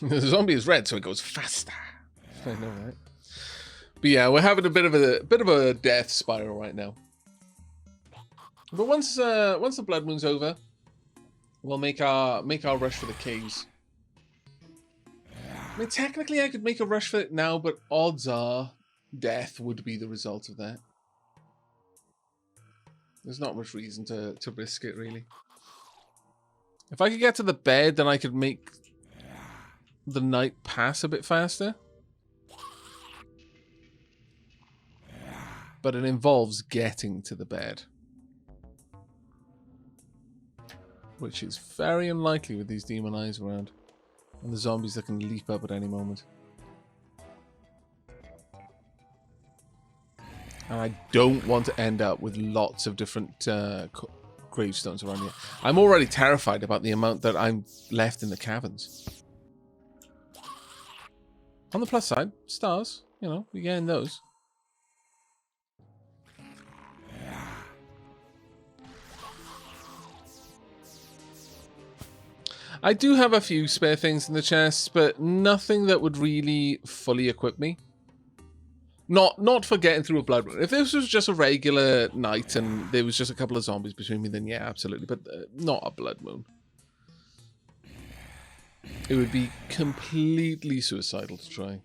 The zombie is red, so it goes faster. I know, right? But yeah, we're having a bit of a death spiral right now. But once the blood moon's over, we'll make our rush for the caves. I mean, technically, I could make a rush for it now, but odds are death would be the result of that. There's not much reason to risk it, really. If I could get to the bed, then I could make the night pass a bit faster. But it involves getting to the bed. Which is very unlikely with these demon eyes around. And the zombies that can leap up at any moment. And I don't want to end up with lots of different gravestones around here. I'm already terrified about the amount that I'm left in the caverns. On the plus side, stars. You know, we're getting those. I do have a few spare things in the chest, but nothing that would really fully equip me. Not for getting through a blood moon. If this was just a regular night and there was just a couple of zombies between me, then yeah, absolutely. But not a blood moon. It would be completely suicidal to try.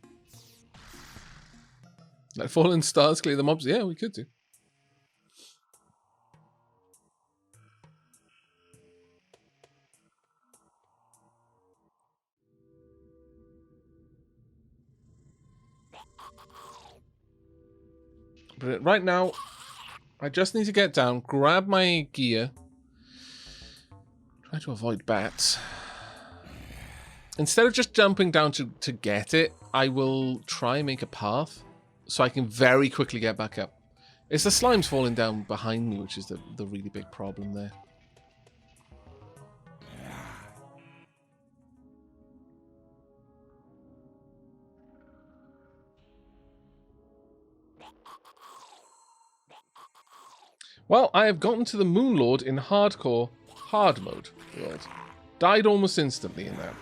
Like fallen stars, clear the mobs. Yeah, we could do. But right now, I just need to get down, grab my gear. Try to avoid bats. Instead of just jumping down to get it, I will try and make a path so I can very quickly get back up. It's the slimes falling down behind me, which is the really big problem there. Well, I have gotten to the Moon Lord in hardcore hard mode world. Died almost instantly in that.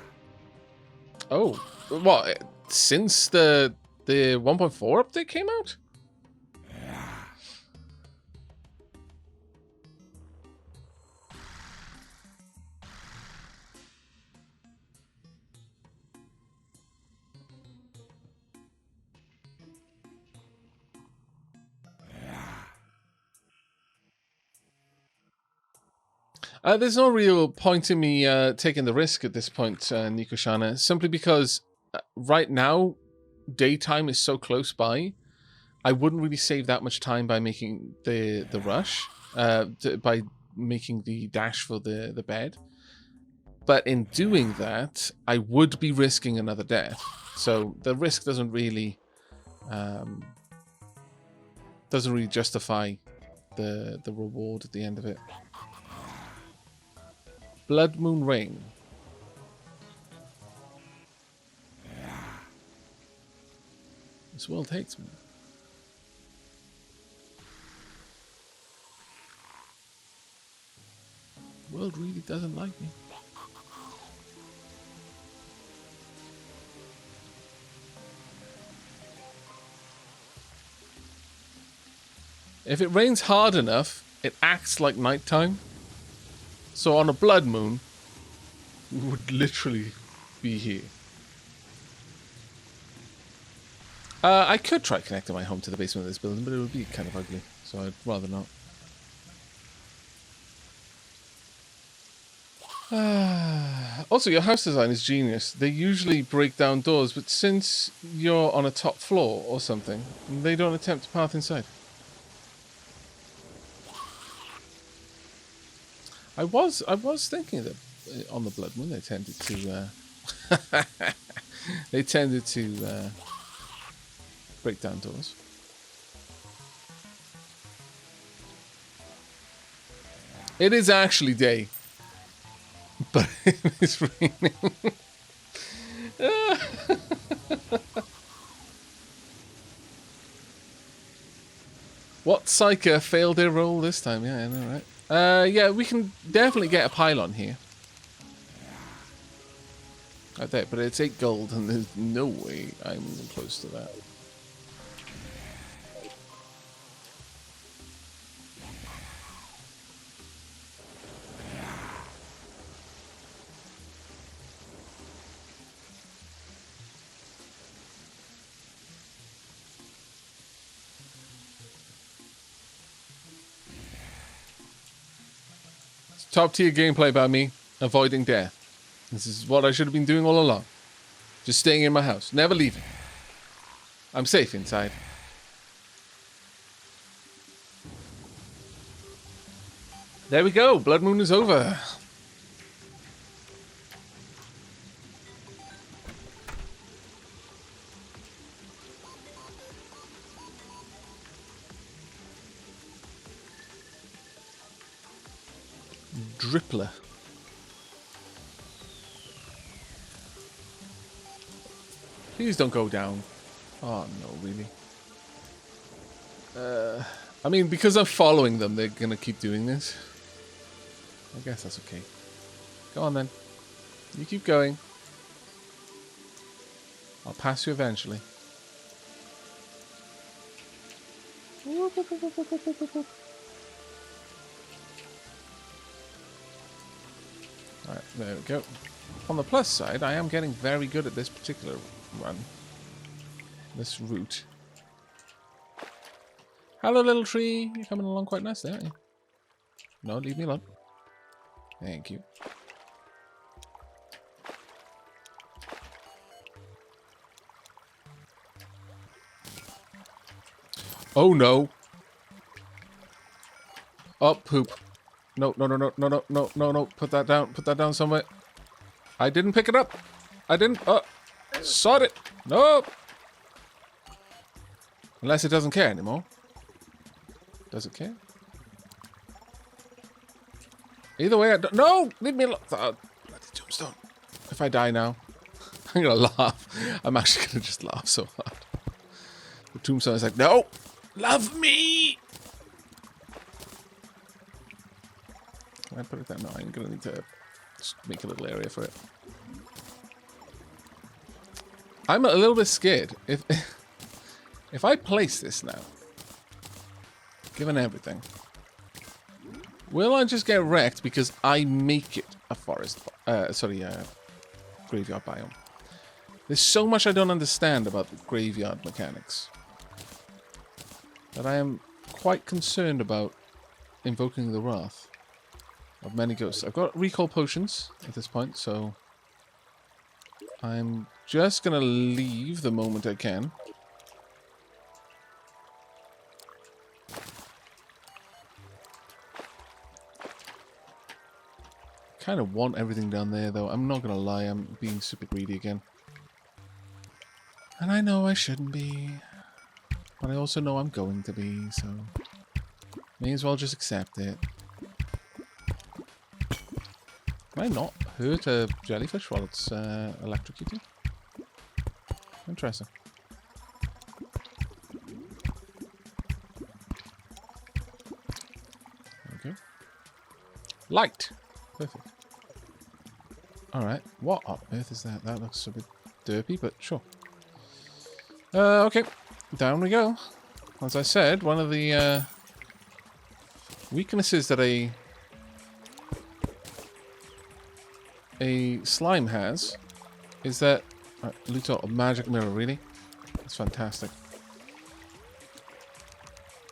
Oh, what? Since the 1.4 update came out? There's no real point in me taking the risk at this point, Nikoshana, simply because right now, daytime is so close by, I wouldn't really save that much time by making the rush, by making the dash for the bed. But in doing that, I would be risking another death. So the risk doesn't really justify the reward at the end of it. Blood Moon Ring. This world hates me. The world really doesn't like me. If it rains hard enough, it acts like nighttime. So on a blood moon, we would literally be here. I could try connecting my home to the basement of this building, but it would be kind of ugly, so I'd rather not. Also, your house design is genius. They usually break down doors, but since you're on a top floor or something, they don't attempt to path inside. I was thinking that on the blood moon they tended to break down doors. It is actually day, but it's raining. What psyker failed their role this time? Yeah, I know, right? Yeah, we can definitely get a pylon here. Right there, but it's 8 gold, and there's no way I'm even close to that. It's top tier gameplay by me, avoiding death. This is what I should have been doing all along. Just staying in my house, never leaving. I'm safe inside. There we go. Blood Moon is over. Drippler. Please don't go down. Oh, no, really. I mean, because I'm following them, they're going to keep doing this. I guess that's okay. Go on, then. You keep going. I'll pass you eventually. Alright, there we go. On the plus side, I am getting very good at this particular run. This route. Hello, little tree. You're coming along quite nicely, aren't you? No, leave me alone. Thank you. Oh, no. Oh, poop. No, no, no, no, no, no, no, no, no. Put that down. Put that down somewhere. I didn't pick it up. I didn't. Oh, sod it. No. Unless it doesn't care anymore. Does it care? Either way, I don't... No! Leave me alone. Oh, bloody tombstone. If I die now, I'm going to laugh. I'm actually going to just laugh so hard. The tombstone is like, no! Love me! Can I put it down? No, I'm going to need to just make a little area for it. I'm a little bit scared. If I place this now, given everything, will I just get wrecked because I make it a forest, graveyard biome? There's so much I don't understand about the graveyard mechanics that I am quite concerned about invoking the wrath of many ghosts. I've got recall potions at this point, so I'm just gonna leave the moment I can. Kind of want everything down there, though. I'm not gonna lie, I'm being super greedy again. And I know I shouldn't be. But I also know I'm going to be, so may as well just accept it. Can I not hurt a jellyfish while it's electrocuting? Interesting. There we go. Light! Perfect. Alright, what on earth is that? That looks a bit derpy, but sure. Okay, down we go. As I said, one of the weaknesses that a slime has is that... loot out a magic mirror, really? That's fantastic.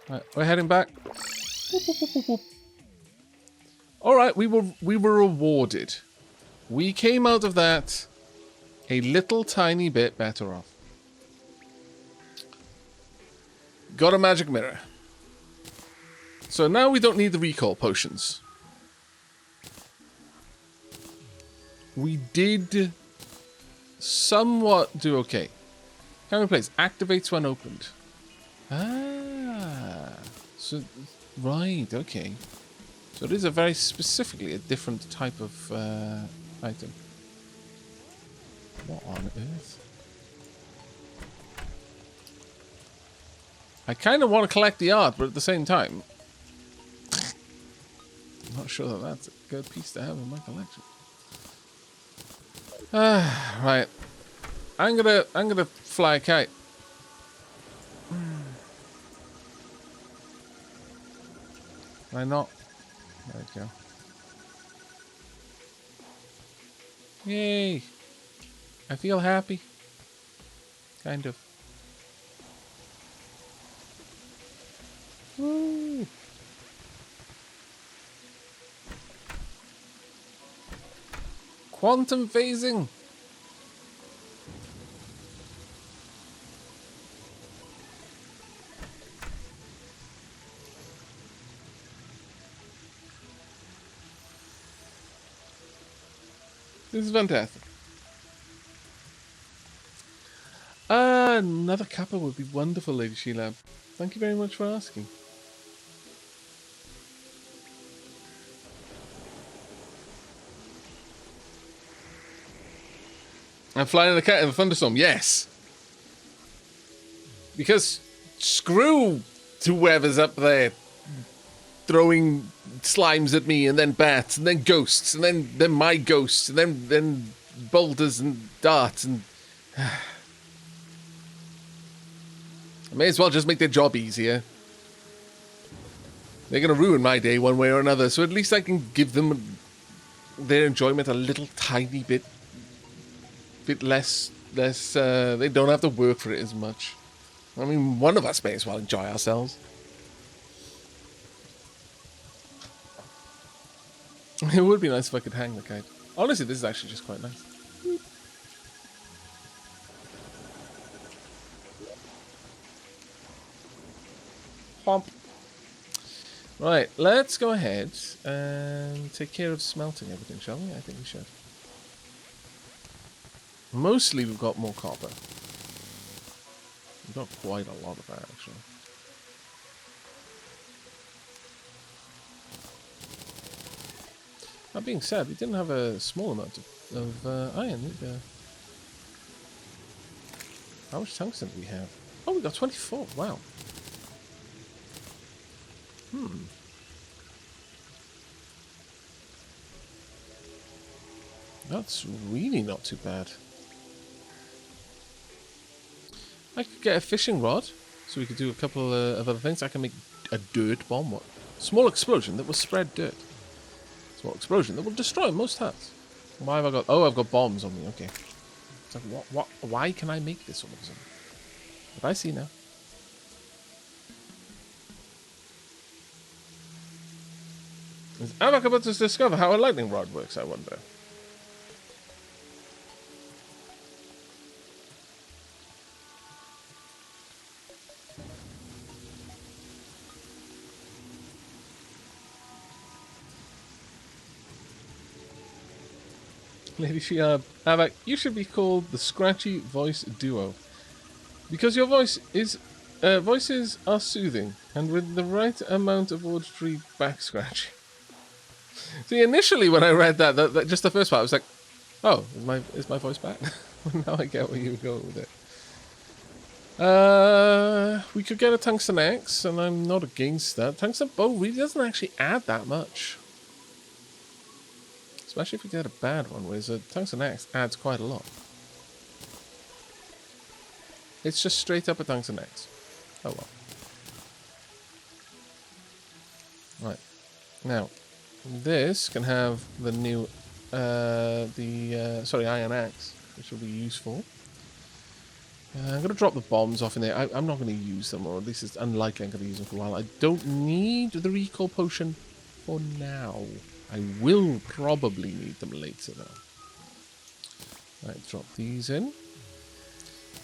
Right, we're heading back. Alright, we were rewarded. We came out of that a little tiny bit better off. Got a magic mirror. So now we don't need the recall potions. We did somewhat do okay. Can we place? Activates when opened. Ah. So, right, okay. So it is a very specifically a different type of item. What on earth? I kind of want to collect the art, but at the same time, I'm not sure that that's a good piece to have in my collection. Right. I'm gonna fly a kite. Why not? There we go. Yay! I feel happy. Kind of. Woo! Quantum phasing! This is fantastic. Another kappa would be wonderful, Lady Sheila. Thank you very much for asking. I'm flying in a cat in a thunderstorm. Yes. Because screw whoever's up there throwing slimes at me, and then bats, and then ghosts, and then my ghosts, and then boulders and darts, and I may as well just make their job easier. They're going to ruin my day one way or another, so at least I can give them their enjoyment a little tiny bit less. They don't have to work for it as much. I mean, one of us may as well enjoy ourselves. It would be nice if I could hang the kite. Honestly, this is actually just quite nice. Pomp. Right, let's go ahead and take care of smelting everything, shall we? I think we should. Mostly we've got more copper. We've got quite a lot of that, actually. That being said, we didn't have a small amount of iron either. How much tungsten do we have? Oh, we got 24. Wow. That's really not too bad. I could get a fishing rod, so we could do a couple of other things. I can make a dirt bomb. What? Small explosion that will spread dirt. Small explosion that will destroy most huts. Why have I got... Oh, I've got bombs on me. Okay. It's like, what? Why can I make this all of a sudden? But I see now. Is Aavak about to discover how a lightning rod works, I wonder? Lady Shiab, Aavak, you should be called the Scratchy Voice Duo. Because your voices are soothing, and with the right amount of auditory back scratching. See, initially when I read that just the first part, I was like, oh, is my voice back? Now I get where you were going with it. We could get a tungsten axe, and I'm not against that. Tungsten bow really doesn't actually add that much. Especially if we get a bad one, whereas a tungsten axe adds quite a lot. It's just straight up a tungsten axe. Oh well. Right. Now, this can have the new, iron axe, which will be useful. I'm going to drop the bombs off in there. I'm not going to use them, or at least it's unlikely I'm going to use them for a while. I don't need the recall potion for now. I will probably need them later, though. Right, drop these in.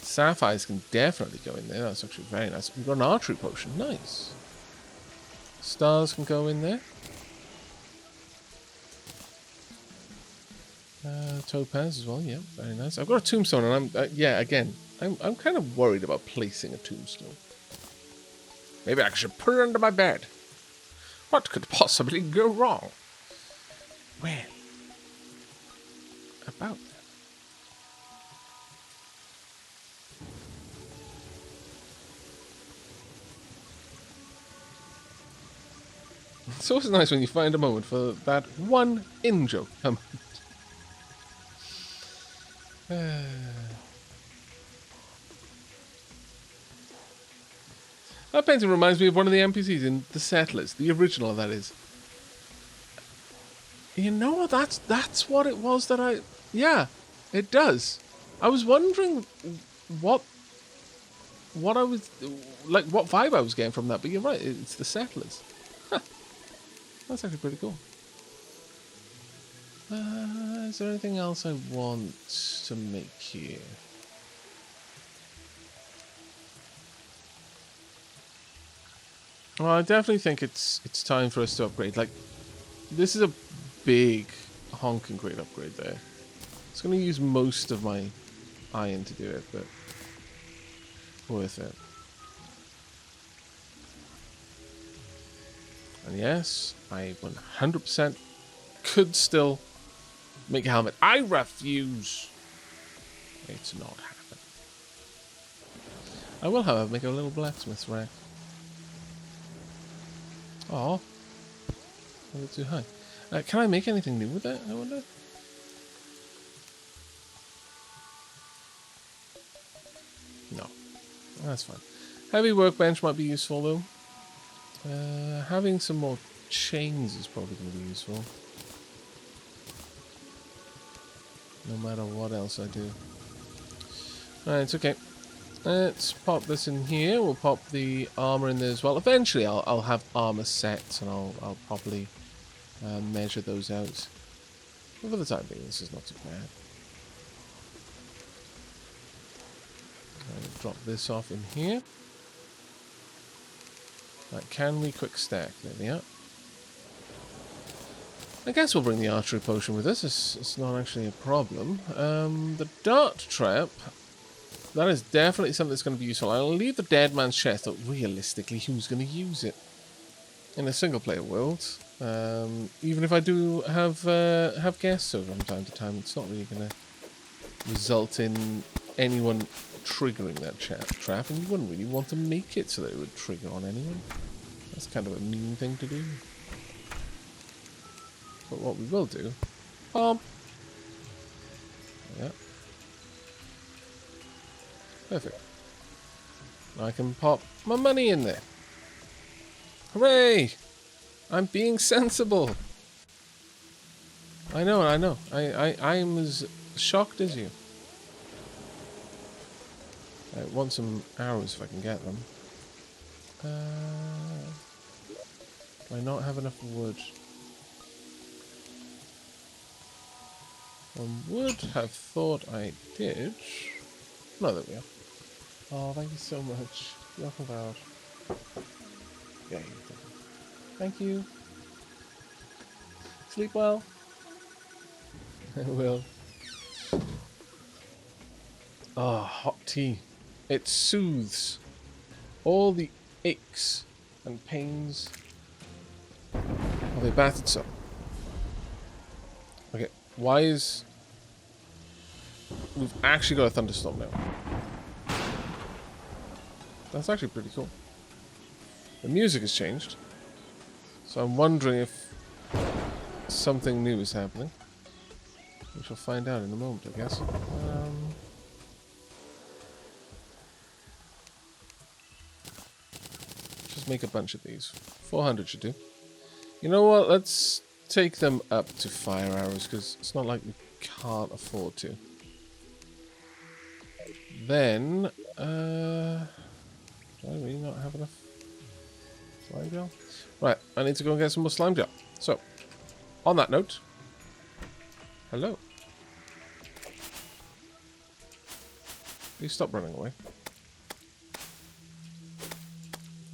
Sapphires can definitely go in there. That's actually very nice. We've got an archery potion. Nice. Stars can go in there. Topaz as well. Yeah, very nice. I've got a tombstone, and I'm kind of worried about placing a tombstone. Maybe I should put it under my bed. What could possibly go wrong? Well, about that. It's always nice when you find a moment for that one in-joke. That painting reminds me of one of the NPCs in The Settlers, the original, that is. You know what? That's what it was that I... Yeah, it does. I was wondering what I was... Like, what vibe I was getting from that, but you're right, it's The Settlers. Huh. That's actually pretty cool. Is there anything else I want to make here? Well, I definitely think it's time for us to upgrade. Like, this is a big honking great upgrade there. It's going to use most of my iron to do it, but worth it. And yes, I 100% could still make a helmet. I refuse. It's not happening. I will, however, make a little blacksmith's rack. Oh, a bit too high. Can I make anything new with that, I wonder? No. That's fine. Heavy workbench might be useful, though. Having some more chains is probably going to be useful. No matter what else I do. Alright, it's okay. Let's pop this in here. We'll pop the armor in there as well. Eventually, I'll have armor sets, and I'll probably measure those out. But for the time being, this is not too bad. I'll drop this off in here. Right, can we quick stack? There we are. I guess we'll bring the archery potion with us. It's not actually a problem. The dart trap. That is definitely something that's going to be useful. I'll leave the dead man's chest, but realistically, who's going to use it? In a single-player world, even if I do have guests over from time to time, it's not really going to result in anyone triggering that trap, and you wouldn't really want to make it so that it would trigger on anyone. That's kind of a mean thing to do. But what we will do... Bomb! Yeah. Perfect. I can pop my money in there. Hooray! I'm being sensible. I know. I'm as shocked as you. I want some arrows if I can get them. Do I not have enough wood? I would have thought I did. No, there we are. Oh, thank you so much. You're about. Yeah, thank you. Sleep well. I will. Oh, hot tea. It soothes all the aches and pains of a battered soul. Okay, why is... We've actually got a thunderstorm now. That's actually pretty cool. The music has changed. So I'm wondering if something new is happening. We shall find out in a moment, I guess. Just make a bunch of these. 400 should do. You know what? Let's take them up to fire arrows, because it's not like we can't afford to. Then, do I really not have enough slime gel? Right, I need to go and get some more slime gel. So, on that note, hello. Please stop running away.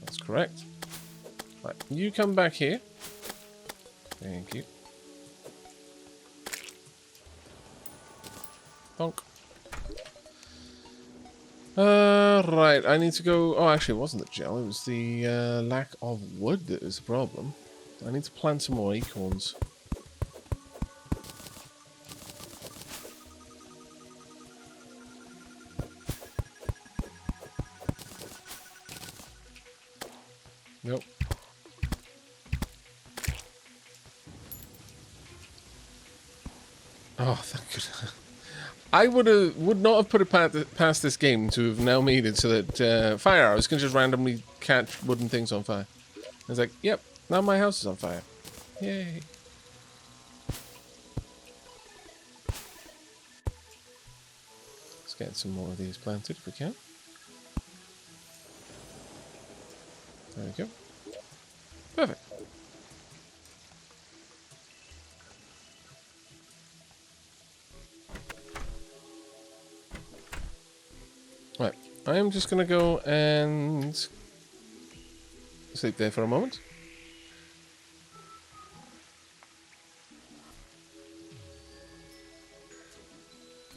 That's correct. Right, you come back here. Thank you. Bonk. Right, I need to go... Oh, actually, it wasn't the gel. It was the lack of wood that is the problem. I need to plant some more acorns. Nope. Oh, thank goodness. I would not have put it past this game to have now made it so that fire arrows can just randomly catch wooden things on fire. It's like, yep, now my house is on fire. Yay. Let's get some more of these planted if we can. There we go. Perfect. Right, I am just going to go and sleep there for a moment.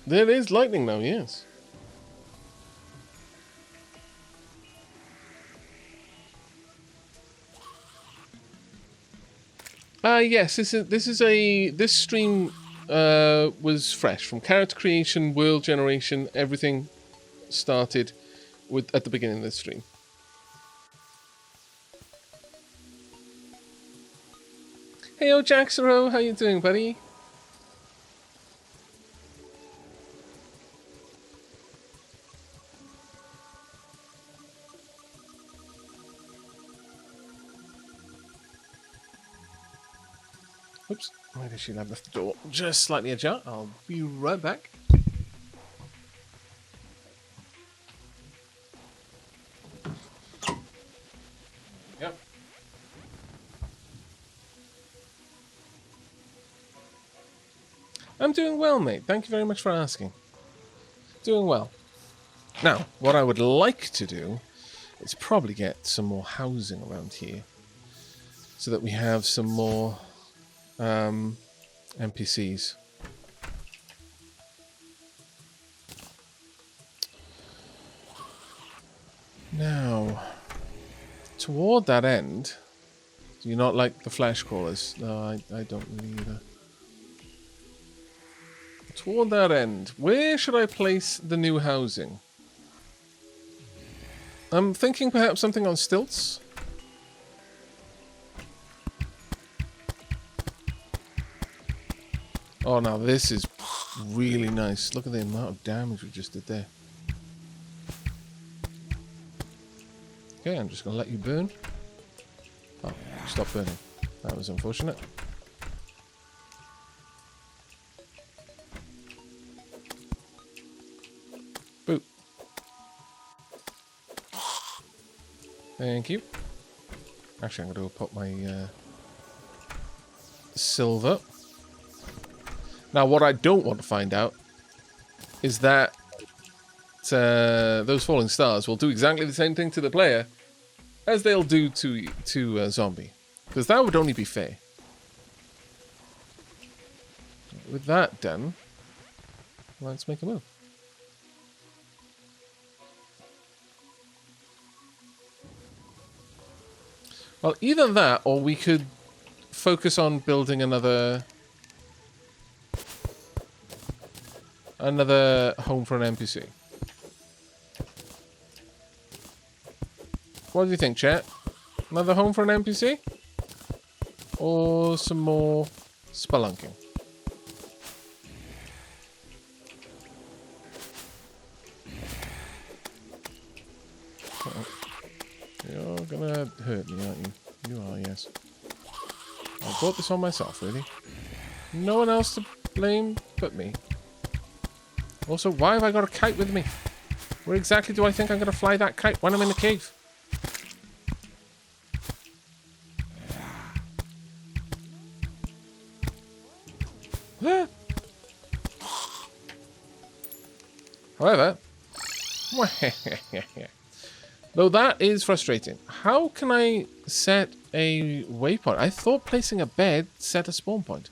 There is lightning now, yes. Yes, this stream was fresh from character creation, world generation, everything started at the beginning of the stream. Hey, Jaxero, how you doing, buddy? Oops, maybe she left the door just slightly ajar. I'll be right back. Yep. I'm doing well, mate. Thank you very much for asking. Doing well. Now, what I would like to do is probably get some more housing around here so that we have some more NPCs. Now, toward that end, do you not like the flesh crawlers? No, I don't really either. Toward that end, where should I place the new housing? I'm thinking perhaps something on stilts. Oh, now this is really nice. Look at the amount of damage we just did there. Okay, I'm just going to let you burn. Oh, stop burning. That was unfortunate. Boop. Thank you. Actually, I'm going to put my silver. Now, what I don't want to find out is that those falling stars will do exactly the same thing to the player as they'll do to a zombie, because that would only be fair. With that done, let's make a move. Well, either that, or we could focus on building another home for an NPC. What do you think, chat? Another home for an NPC? Or some more spelunking? You're gonna hurt me, aren't you? You are, yes. I brought this on myself, really. No one else to blame but me. Also, why have I got a kite with me? Where exactly do I think I'm going to fly that kite when I'm in the cave? However, though that is frustrating, how can I set a waypoint? I thought placing a bed set a spawn point.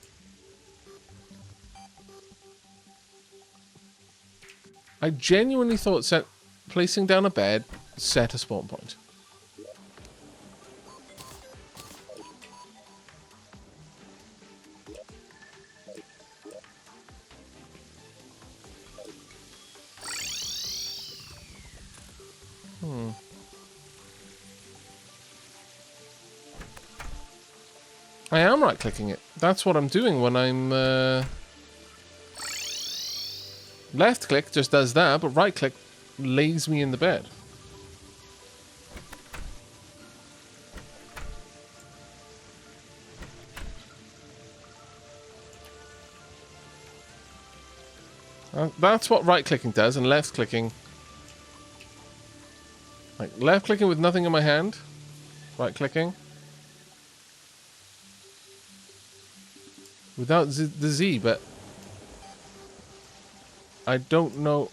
I genuinely thought placing down a bed set a spawn point. I am right-clicking it. That's what I'm doing when I'm Left click just does that, but right click lays me in the bed. That's what right clicking does, and left clicking. Like left clicking with nothing in my hand, right clicking. Without the Z, but I don't know.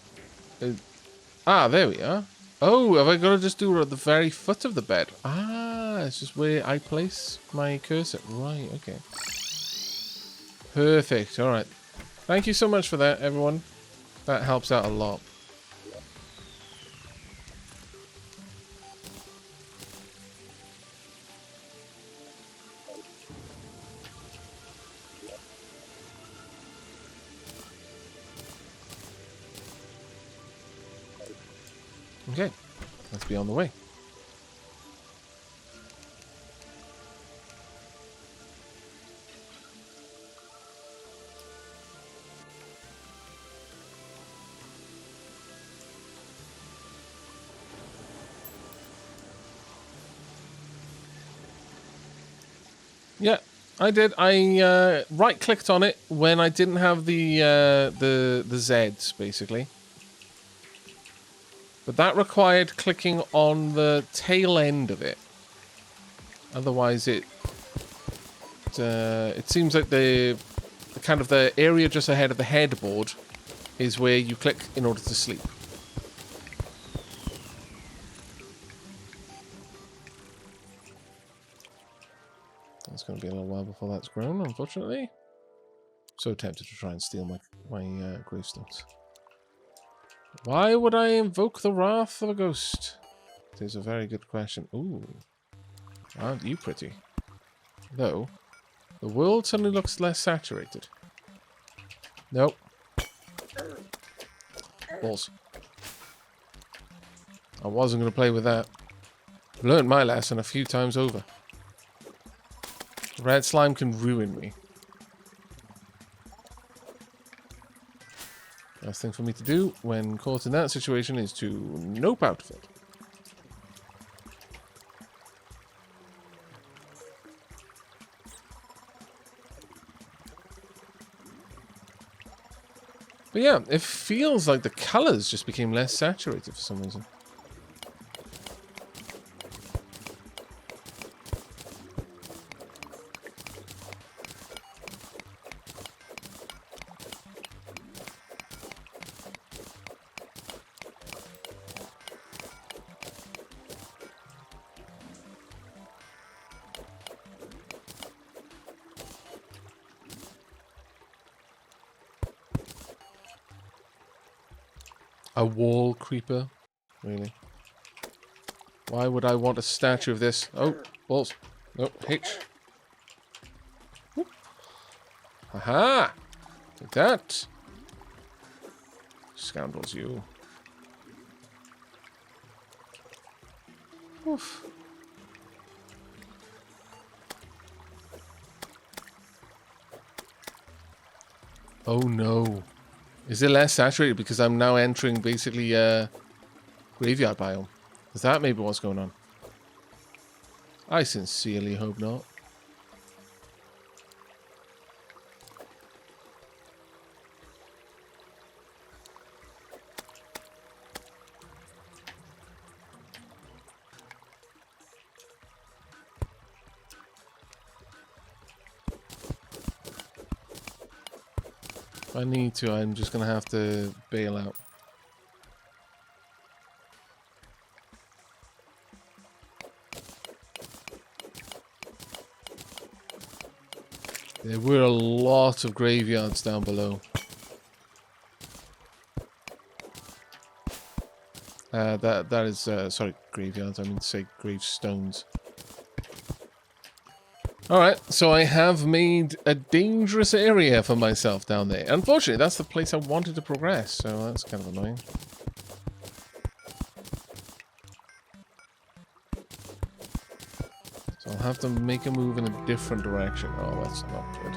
There we are. Oh, have I got to just do it at the very foot of the bed? Ah, it's just where I place my cursor. Right, okay. Perfect, alright. Thank you so much for that, everyone. That helps out a lot. Okay, let's be on the way. Yeah, I did. I right-clicked on it when I didn't have the Zs, basically. But that required clicking on the tail end of it. Otherwise, it seems like the kind of the area just ahead of the headboard is where you click in order to sleep. It's going to be a little while before that's grown, unfortunately. So tempted to try and steal my gravestones. Why would I invoke the wrath of a ghost? It is a very good question. Ooh. Aren't you pretty? Though, the world suddenly looks less saturated. Nope. Balls. I wasn't going to play with that. Learned my lesson a few times over. Red slime can ruin me. Last thing for me to do when caught in that situation is to nope out of it. But yeah, it feels like the colors just became less saturated for some reason. A wall creeper? Really? Why would I want a statue of this? Oh, balls. Nope, H. Whoop. Aha! Take that. Scoundrels, you. Oof. Oh no. Is it less saturated because I'm now entering basically graveyard biome? Is that maybe what's going on? I sincerely hope not. If I need to, I'm just going to have to bail out. There were a lot of graveyards down below. That is, sorry, graveyards, I mean to say gravestones. Alright, so I have made a dangerous area for myself down there. Unfortunately, that's the place I wanted to progress, so that's kind of annoying. So I'll have to make a move in a different direction. Oh, that's not good.